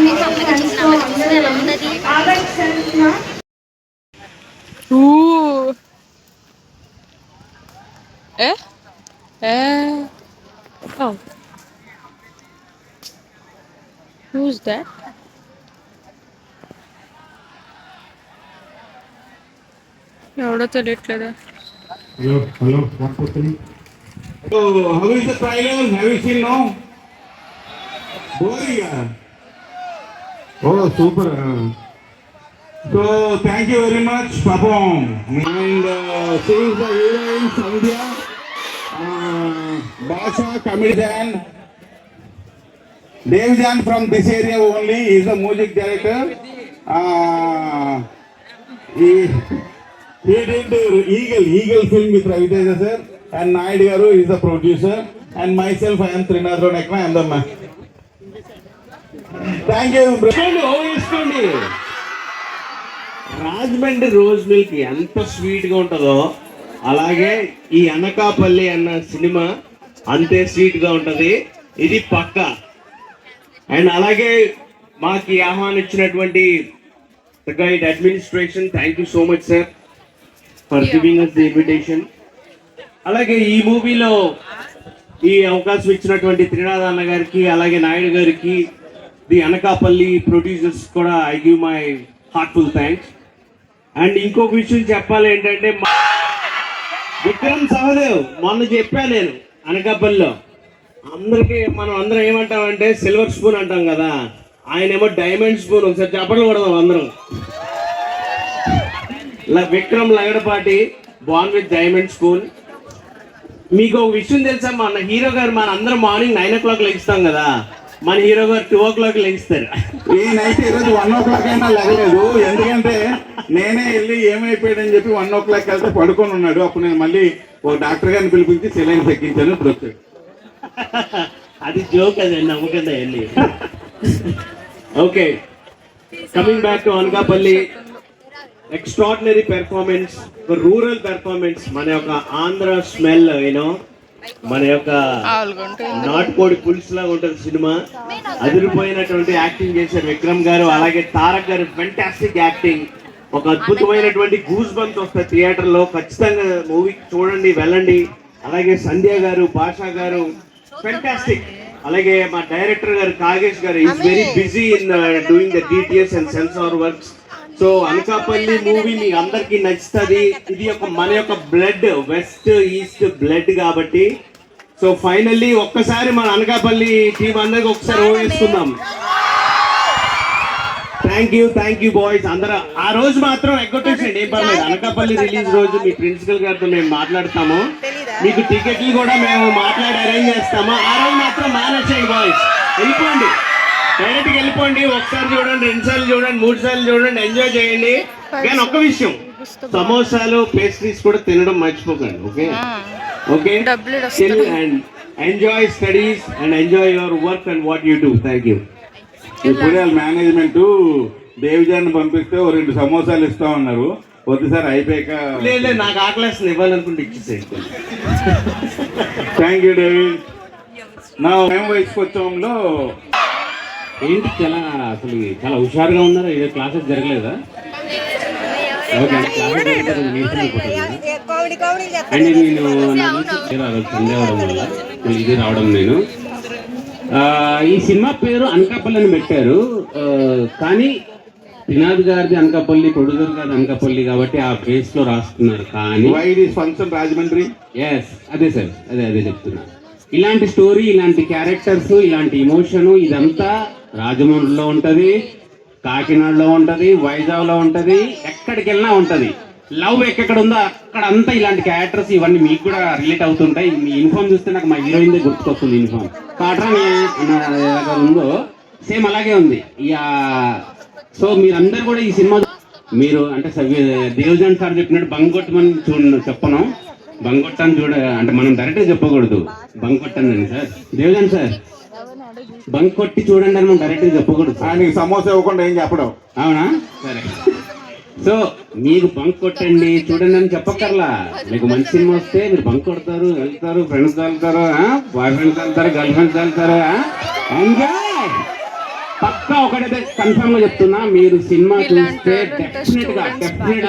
మీకు అమ్మకి చిన్న అమ్మకి చూస్తే ఎలా ఉన్నది? Oh, who's that? ఎవడో తెలియట్లేదా? Hello, 1, 2, 3. So, how is the trailer? Have you seen now? Boring. Oh, super. So, thank you very much, Papam. And she is the heroine, Sandhya. Basha, comedian. Devjan from this area only. He is the music director. He did Eagle film with Raviteja sir, and Naidu Garu is the producer, and myself I am Trinadro Nekma, I am the man. Thank you. వేసుకోండి. Rajahmundry rose milk ఎంత స్వీట్గా ఉంటుందో అలాగే ఈ అనకాపల్లి అన్న cinema అంతే స్వీట్గా ఉంటుంది. ఇది పక్క. అండ్ అలాగే మాకు ఆహ్వానించినటువంటి guide administration, thank you so much sir for giving us the invitation. అలాగే ఈ మూవీలో ఈ అవకాశం ఇచ్చినటువంటి త్రినాథ్ అన్న గారికి, అలాగే నాయుడు గారికి, ది అనకాపల్లి ప్రొడ్యూసర్స్ కూడా I give my heartful thanks. And ఇంకొక విషయం చెప్పాలి ఏంటంటే, విక్రమ్ సహదేవ్ మొన్న చెప్పాను నేను అనకాపల్లిలో, అందరికీ మనం అందరం ఏమంటామంటే సిల్వర్ స్పూన్ అంటాం కదా, ఆయన ఏమో డైమండ్ స్పూన్. ఒకసారి చెప్పడం కొడదాం అందరం. Vikram Lagadapati born with diamond spoon. మీకు ఒక విషయం తెలుసా, మన హీరో గారు మన అందరం మార్నింగ్ 9 o'clock లెగిస్తాం కదా, మన హీరో గారు 2 o'clock లెగిస్తారు. ఈయనైతే ఈరోజు 1 o'clock అయినా లెగలేదు. ఎందుకంటే నేనే వెళ్ళి ఏమైపోయాడని చెప్పి 1 o'clock వెళ్తే పడుకొని ఉన్నాడు. అప్పుడు నేను మళ్ళీ ఒక డాక్టర్ గారిని పిలిపించి సెలైన్ తగ్గించాను. ఇప్పుడు వచ్చాడు. అది జోక్, అది నమ్మకండి వెళ్ళి. Okay, coming back to Anakapalli. Extraordinary performance, rural performance, మన యొక్క ఆంధ్ర స్మెల్, యూనో మన యొక్క నాటుకోడి పులుసు లాగా ఉంటుంది సినిమా. అదిరిపోయినటువంటి యాక్టింగ్ చేశారు విక్రమ్ గారు, అలాగే తారక్ గారు ఫెంటాస్టిక్ యాక్టింగ్. ఒక అద్భుతమైనటువంటి గూస్ బంప్స్ వస్తాయి థియేటర్లో. ఖచ్చితంగా మూవీ చూడండి, వెళ్ళండి. అలాగే సంధ్య గారు, భాషా గారు ఫెంటాస్టిక్. అలాగే మా డైరెక్టర్ గారు కాగేష్ గారు is very busy in doing the DTS and censor works. So Anakapalli movie మీ అందరికి నచ్చుతుంది. ఇది మన యొక్క బ్లడ్, వెస్ట్ ఈస్ట్ బ్లడ్ కాబట్టి. సో ఫైనల్లీ ఒక్కసారి మన అనకాపల్లి టీం అందరికి ఒకసారి ఓ వేసుకుందాం. థ్యాంక్ యూ బాయ్స్ అందరూ. ఆ రోజు మాత్రం ఎగ్గొట్టేసండి, ఏం పర్లేదు. అనకాపల్లి రిలీజ్ రోజు మీ ప్రిన్సిపల్ గారితో మేము మాట్లాడతాము, మీకు టికెట్లు కూడా మేము మాట్లాడి అరేంజ్ చేస్తాము. ఆ రోజు మాత్రం మానేసేయండి బాయ్స్, వెళ్ళిపోండి, డైరెక్ట్గా వెళ్ళిపోండి. ఒకసారి చూడండి, 2 సార్లు చూడండి, 3 సార్లు చూడండి, ఎంజాయ్ చేయండి. కానీ ఒక్క విషయం, సమోసాలు పేస్ట్రీస్ కూడా తినడం మర్చిపోకండి. Okay okay, chill and enjoy studies and enjoy your work and what you do. Thank you. ఇప్పుడే మేనేజ్మెంట్ దేవిజాన్ని పంపిస్తే 2 సమోసాలు ఇస్తా ఉన్నారు. కొద్దిసారి అయిపోయాక లేదు, నాకు ఆకలేస్తుంది, ఇవ్వాలనుకుంటే ఇచ్చేసేయండి. Thank you David. నా వయసుకోవచ్చంలో ఏంటి చాలా అసలు చాలా హుషారుగా ఉన్నారు. ఏదో క్లాసెస్ జరగలేదా? ఓకే, అండ్ నేను సండే అవడం వల్ల ఇది రావడం. నేను ఈ సినిమా పేరు అనకాపల్లి అని పెట్టారు, కానీ త్రినాథ్ గారిది అనకాపల్లి, ప్రొడ్యూసర్ గారిది అనకాపల్లి కాబట్టి ఆ ప్లేస్ లో రాస్తున్నారు. కానీ ఫంక్షన్ రాజమండ్రి. ఎస్, అదే సార్, అదే చెప్తున్నా. ఇలాంటి స్టోరీ, ఇలాంటి క్యారెక్టర్స్, ఇలాంటి ఇమోషన్ ఇదంతా రాజమండ్రిలో ఉంటది, కాకినాడలో ఉంటది, వైజాగ్లో ఉంటది, ఎక్కడికి వెళ్ళినా ఉంటది. లవ్ ఎక్కడ ఉందో అక్కడ అంతా ఇలాంటి క్యారెక్టర్స్ ఇవన్నీ మీకు కూడా రిలేట్ అవుతుంటాయి. మీ యూనిఫామ్ చూస్తే నాకు మా హీరోయిన్ గుర్తుకొస్తుంది. యూనిఫామ్ కాటన్ ఎలాగ ఉందో సేమ్ అలాగే ఉంది. సో మీరందరూ కూడా ఈ సినిమా మీరు అంటే దేవజాన్ సార్ చెప్పినట్టు బంగొట్టమని చెప్పను, బంగొట్టని అంటే మనం డైరెక్ట్గా చెప్పకూడదు, బంగొట్టండి సార్. దేవజాన్ సార్ బంక్ కొట్టి చూడండి అని మనం డైరెక్ట్గా చెప్పకూడదు. నీకు సమోసా ఇవ్వకుండా ఏం చెప్పడం, అవునా? సరే, సో మీకు బంక్ కొట్టండి చూడండి అని చెప్పక్కర్లా. మీకు మంచి సినిమా వస్తే మీరు బంక్ కొడతారు, వెళ్తారు, ఫ్రెండ్స్ వెళ్తారు, బాయ్ ఫ్రెండ్స్ వెళ్తారు, గర్ల్ ఫ్రెండ్స్ వెళ్తారు, ఎంజాయ్. పక్కా ఒకటైతే కన్ఫర్మ్ గా చెప్తున్నా, మీరు సినిమా చూస్తే డెఫినెట్ గా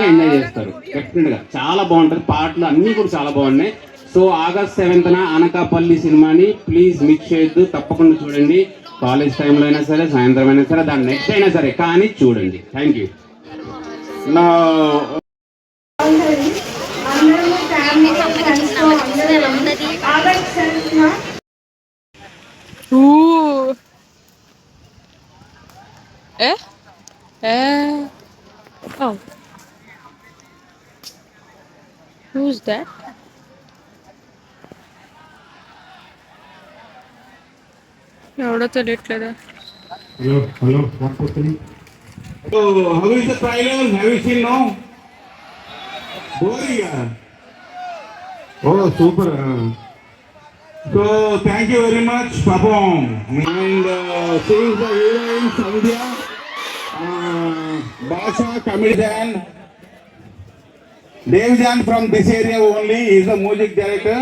ఎంజాయ్ చేస్తారు. డెఫినెట్ గా చాలా బాగుంటది, పాటలు అన్ని కూడా చాలా బాగున్నాయి. సో August 7th అనకాపల్లి సినిమాని ప్లీజ్ మిస్ చేయొద్దు, తప్పకుండా చూడండి. కాలేజ్ టైంలో అయినా సరే, సాయంత్రం అయినా సరే, దాని నెక్స్ట్ అయినా సరే, కానీ చూడండి. Thank you. నా Ooh. Oh. Who's that? ఎవడో తెలియట్లేదా? Hello, 1 2 3. So, how is the trailer? Have you seen now? Boring. Oh, super. So, thank you very much, Papam. And seeing the heroine Sandhya, Basha, comedian, Devjan from this area only. He is the music director.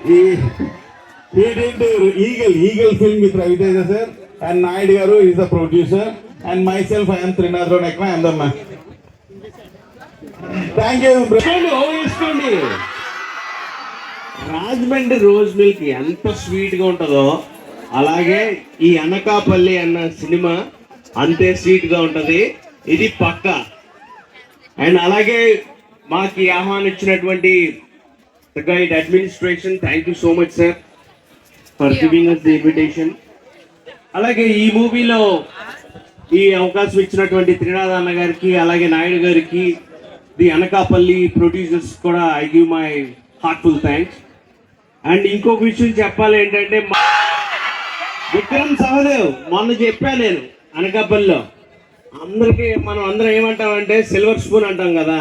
He did Eagle film with Raviteja sir, and Naidu Garu is the producer, and myself I am Trinadro Nekma, I am the man. Thank you. వేసుకోండి. Rajahmundry rose milk ఎంత sweet గా ఉంటుందో అలాగే ఈ అనకాపల్లి అన్న cinema అంతే sweet గా ఉంటది, ఇది పక్కా. అండ్ అలాగే మాకు ఆహ్వానించినటువంటి guide administration, thank you so much sir for giving us the invitation. అలాగే ఈ మూవీలో ఈ అవకాశం ఇచ్చినటువంటి త్రినాథ్ అన్న గారికి, అలాగే నాయుడు గారికి, ది అనకాపల్లి ప్రొడ్యూసర్స్ కూడా I give my heartful thanks. And ఇంకొక విషయం చెప్పాలి ఏంటంటే, విక్రమ్ సహదేవ్ మొన్న చెప్పాను నేను అనకాపల్లిలో, అందరికీ మనం అందరం ఏమంటామంటే సిల్వర్ స్పూన్ అంటాం కదా,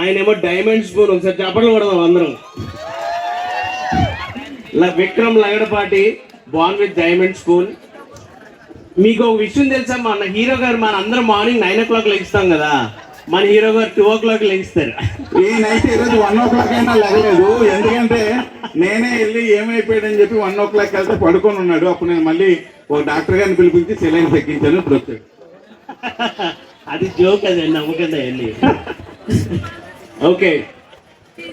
ఆయనేమో డైమండ్ స్పూన్. ఒకసారి చెప్పడం కూడా అందరం. Vikram Lagadapati born with diamond spoon. మీకు ఒక విషయం తెలుసా, మన హీరో గారు మన అందరం మార్నింగ్ 9 o'clock లెగిస్తాం కదా, మన హీరో గారు 2 o'clock లెగిస్తారు. ఈయనైతే ఈరోజు 1 o'clock అయినా లెగలేదు, ఎందుకంటే నేనే వెళ్ళి ఏమైపోయాడని చెప్పి 1 o'clock వెళ్తే పడుకొని ఉన్నాడు. అప్పుడు నేను మళ్ళీ ఒక డాక్టర్ గారిని పిలిపించి సెలైన్ ఎక్కించాను, ఇప్పుడు వచ్చాడు. అది జోక్, అది నమ్మకండి వెళ్ళి. Okay,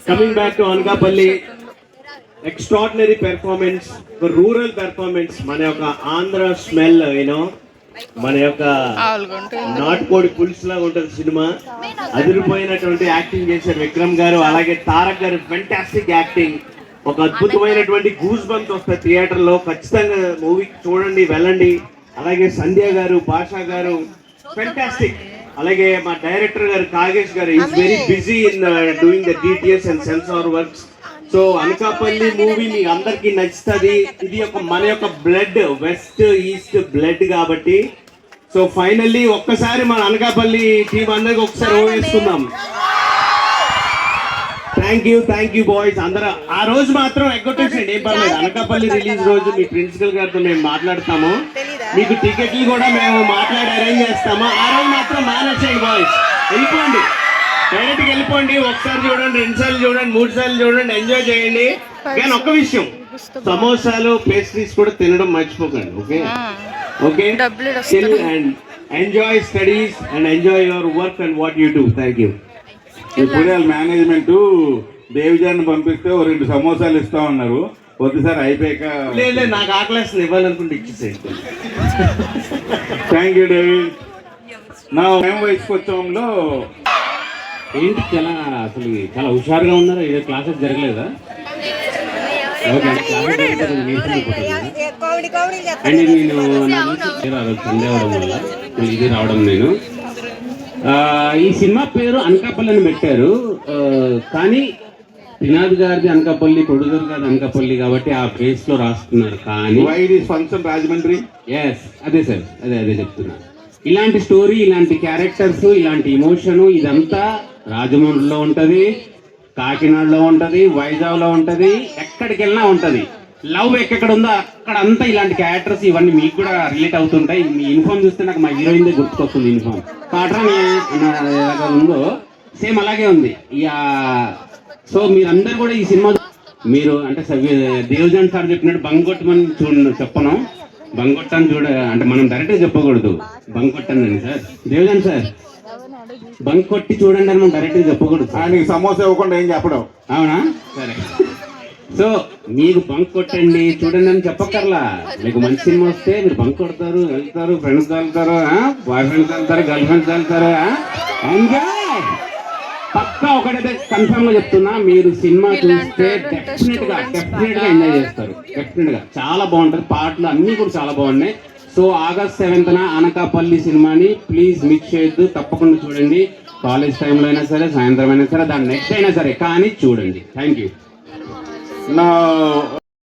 coming back to Anakapalli. Extraordinary performance, rural performance, మన యొక్క ఆంధ్ర స్మెల్, యూనో మన యొక్క నాటుకోడి పులుసు లాగా ఉంటుంది సినిమా. అదిరిపోయినటువంటి యాక్టింగ్ చేశారు విక్రమ్ గారు, అలాగే తారక్ గారు ఫెంటాస్టిక్ యాక్టింగ్. ఒక అద్భుతమైనటువంటి గూస్ బంప్స్ వస్తాయి థియేటర్ లో, ఖచ్చితంగా మూవీ చూడండి, వెళ్ళండి. అలాగే సంధ్య గారు, భాషా గారు ఫెంటాస్టిక్. అలాగే మా డైరెక్టర్ గారు కాగేష్ గారు is very busy in doing the DTS and censor works. So Anakapalli movie మీ అందరికి నచ్చుతుంది. ఇది మన యొక్క బ్లడ్, వెస్ట్ ఈస్ట్ బ్లడ్ కాబట్టి. సో ఫైనల్లీ ఒక్కసారి మన అనకాపల్లి టీం అందరికి ఒకసారి వేసుకుందాం. థ్యాంక్ యూ బాయ్స్ అందరూ. ఆ రోజు మాత్రం ఎగ్గొట్టేసండి, ఏం పర్లేదు. అనకాపల్లి రిలీజ్ రోజు మీ ప్రిన్సిపల్ గారితో మేము మాట్లాడతాము, మీకు టికెట్లు కూడా మేము మాట్లాడి అరేంజ్ చేస్తాము. ఆ రోజు మాత్రం మానేసేయండి బాయ్స్, వెళ్ళిపోండి, డైరెక్ట్గా వెళ్ళిపోండి. ఒకసారి చూడండి, 2 సార్లు చూడండి, 3 సార్లు చూడండి, ఎంజాయ్ చేయండి. కానీ ఒక్క విషయం, సమోసాలు పేస్ట్రీస్ కూడా తినడం మర్చిపోకండి. Okay okay, chill and enjoy studies and enjoy your work and what you do. Thank you. ఇప్పుడే మేనేజ్మెంట్ దేవిజాన్ని పంపిస్తే 2 సమోసాలు ఇస్తా ఉన్నారు, ఒకసారి అయిపోయాక. లేదు, నాకు ఆకలేస్తుంది, ఇవ్వాలనుకుంటే ఇచ్చేసేయండి. Thank you David. నా మేము వయసుకొచ్చంలో ఏంటి చాలా అసలు చాలా హుషారుగా ఉన్నారు, ఏదో క్లాసెస్ జరగలేదా? అండ్ నేను సండే అవడం వల్ల ఇది రావడం. నేను ఈ సినిమా పేరు అనకాపల్లి అని పెట్టారు, కానీ త్రినాథ్ గారిది అనకాపల్లి, ప్రొడ్యూసర్ గారిది అనకాపల్లి కాబట్టి ఆ ప్లేస్ లో రాస్తున్నారు. కానీ ఫంక్షన్ రాజమండ్రి. ఎస్, అదే సార్, అదే చెప్తున్నా. ఇలాంటి స్టోరీ, ఇలాంటి క్యారెక్టర్స్, ఇలాంటి ఇమోషన్ ఇదంతా రాజమండ్రిలో ఉంటది, కాకినాడలో ఉంటది, వైజాగ్ లో ఉంటది, ఎక్కడికి వెళ్ళినా ఉంటది. లవ్ ఎక్కడ ఉందో అక్కడ అంతా ఇలాంటి క్యారెక్టర్స్ ఇవన్నీ మీకు కూడా రిలేట్ అవుతుంటాయి. మీ యూనిఫామ్ చూస్తే నాకు మా హీరోయిన్ గుర్తుకొస్తుంది. యూనిఫామ్ కాటన్ ఎలాగ ఉందో సేమ్ అలాగే ఉంది. ఇక సో మీరందరూ కూడా ఈ సినిమా మీరు అంటే దేవజాన్ సార్ చెప్పినట్టు బంగొట్టమని చెప్పను, బంక్ కొట్టని చూడ అంటే మనం డైరెక్ట్ చెప్పకూడదు బంక్ కొట్టండి అని సార్. దేవజన్ సార్ బంక్ కొట్టి చూడండి అని మనం డైరెక్ట్ చెప్పకూడదు. ఆయనకి సమోసా ఇవ్వకుండా ఏం చెప్పడం. అవునా సరే. సో మీకు బంక్ కొట్టండి చూడండి అని చెప్పక్కర్లా. మీకు మంచి సినిమా వస్తే మీరు బంక్ కొడతారు, వెళ్తారు, ఫ్రెండ్స్ వెళ్తారు, బాయ్ ఫ్రెండ్స్ వెళ్తారు, గర్ల్ ఫ్రెండ్స్ వెళ్తారు. ఎంజాయ్ పక్కా. ఒకటైతే కన్ఫర్మ్ గా చెప్తున్నా, మీరు సినిమా చూస్తే డెఫినెట్ గా ఎంజాయ్ చేస్తారు. డెఫినెట్ గా చాలా బాగుంటది. పాటలు అన్ని కూడా చాలా బాగున్నాయి. సో August 7th అనకాపల్లి సినిమాని ప్లీజ్ మిస్ చేయొద్దు, తప్పకుండా చూడండి. కాలేజ్ టైంలో అయినా సరే, సాయంత్రం అయినా సరే, దాని నెక్స్ట్ అయినా సరే, కానీ చూడండి. Thank you. నా